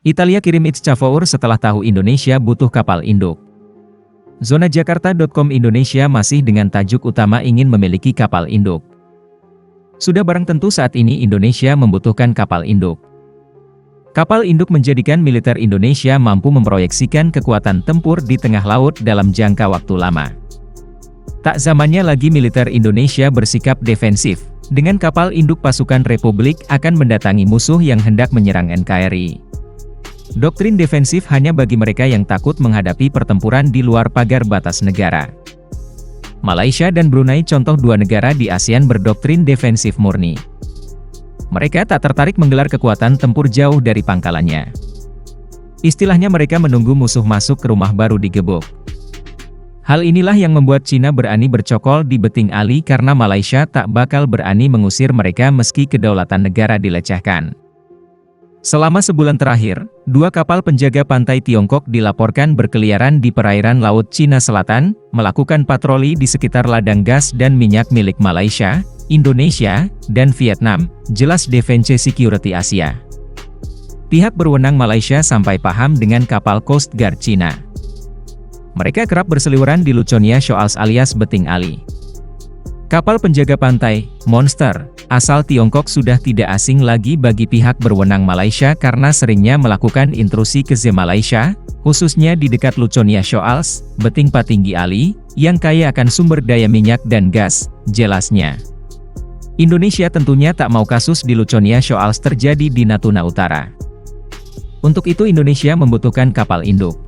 Italia kirim It's Cavour setelah tahu Indonesia butuh kapal induk. Zonajakarta.com Indonesia masih dengan tajuk utama ingin memiliki kapal induk. Sudah barang tentu saat ini Indonesia membutuhkan kapal induk. Kapal induk menjadikan militer Indonesia mampu memproyeksikan kekuatan tempur di tengah laut dalam jangka waktu lama. Tak zamannya lagi militer Indonesia bersikap defensif. Dengan kapal induk pasukan Republik akan mendatangi musuh yang hendak menyerang NKRI. Doktrin defensif hanya bagi mereka yang takut menghadapi pertempuran di luar pagar batas negara. Malaysia dan Brunei contoh dua negara di ASEAN berdoktrin defensif murni. Mereka tak tertarik menggelar kekuatan tempur jauh dari pangkalannya. Istilahnya mereka menunggu musuh masuk ke rumah baru digebuk. Hal inilah yang membuat Cina berani bercokol di Beting Ali karena Malaysia tak bakal berani mengusir mereka meski kedaulatan negara dilecehkan. Selama sebulan terakhir, dua kapal penjaga pantai Tiongkok dilaporkan berkeliaran di perairan Laut Cina Selatan, melakukan patroli di sekitar ladang gas dan minyak milik Malaysia, Indonesia, dan Vietnam, jelas Defense Security Asia. Pihak berwenang Malaysia sampai paham dengan kapal Coast Guard Cina. Mereka kerap berseliweran di Luconia Shoals alias Beting Ali. Kapal penjaga pantai, Monster, asal Tiongkok sudah tidak asing lagi bagi pihak berwenang Malaysia karena seringnya melakukan intrusi ke zona Malaysia, khususnya di dekat Luconia Shoals, Beting Patinggi Ali, yang kaya akan sumber daya minyak dan gas, jelasnya. Indonesia tentunya tak mau kasus di Luconia Shoals terjadi di Natuna Utara. Untuk itu Indonesia membutuhkan kapal induk.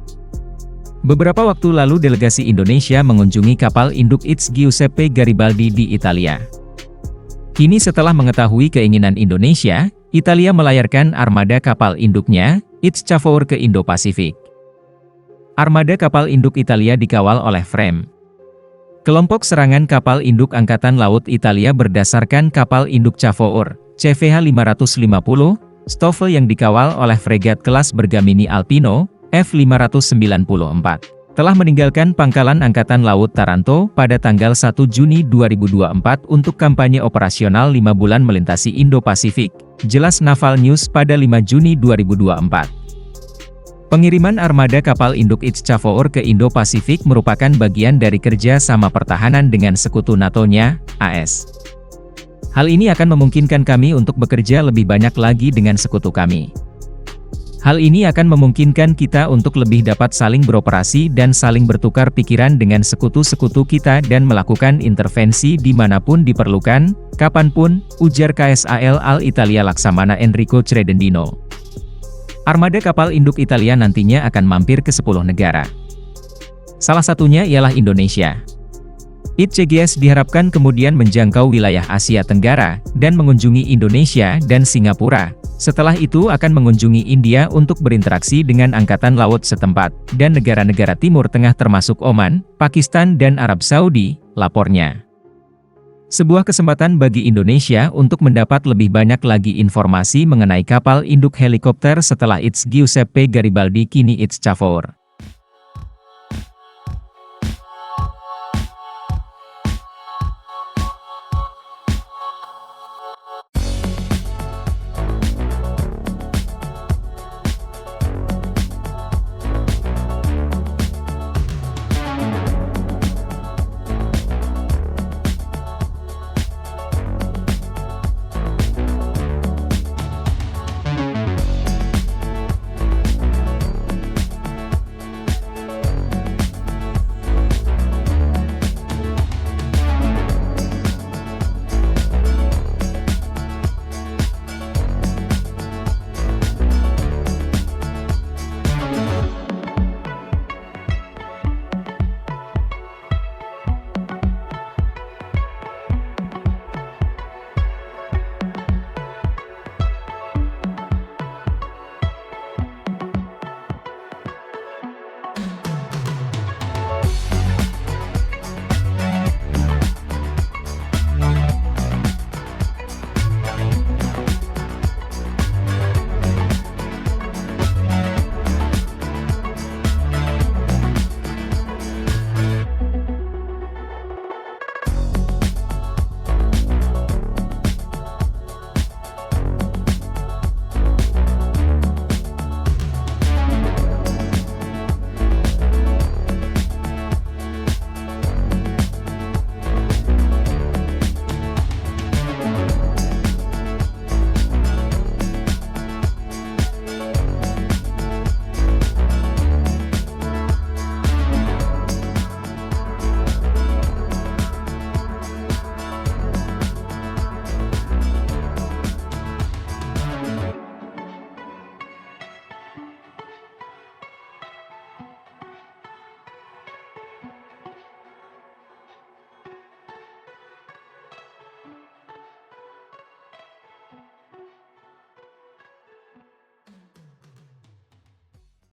Beberapa waktu lalu delegasi Indonesia mengunjungi kapal induk It's Giuseppe Garibaldi di Italia. Kini setelah mengetahui keinginan Indonesia, Italia melayarkan armada kapal induknya, It's Cavour ke Indo-Pasifik. Armada kapal induk Italia dikawal oleh Frame. Kelompok serangan kapal induk Angkatan Laut Italia berdasarkan kapal induk Cavour, CVH 550, Stoffel yang dikawal oleh fregat kelas Bergamini Alpino, F-594, telah meninggalkan pangkalan Angkatan Laut Taranto pada tanggal 1 Juni 2024 untuk kampanye operasional 5 bulan melintasi Indo-Pasifik, jelas Naval News pada 5 Juni 2024. Pengiriman armada kapal induk It's Cavour ke Indo-Pasifik merupakan bagian dari kerja sama pertahanan dengan sekutu NATO-nya, AS. Hal ini akan memungkinkan kami untuk bekerja lebih banyak lagi dengan sekutu kami. Hal ini akan memungkinkan kita untuk lebih dapat saling beroperasi dan saling bertukar pikiran dengan sekutu-sekutu kita dan melakukan intervensi dimanapun diperlukan, kapanpun, ujar KSAL Al-Italia Laksamana Enrico Credendino. Armada kapal induk Italia nantinya akan mampir ke 10 negara. Salah satunya ialah Indonesia. ITCGS diharapkan kemudian menjangkau wilayah Asia Tenggara, dan mengunjungi Indonesia dan Singapura. Setelah itu akan mengunjungi India untuk berinteraksi dengan Angkatan Laut setempat, dan negara-negara Timur Tengah termasuk Oman, Pakistan dan Arab Saudi, lapornya. Sebuah kesempatan bagi Indonesia untuk mendapat lebih banyak lagi informasi mengenai kapal induk helikopter setelah It's Giuseppe Garibaldi kini It's Cavour.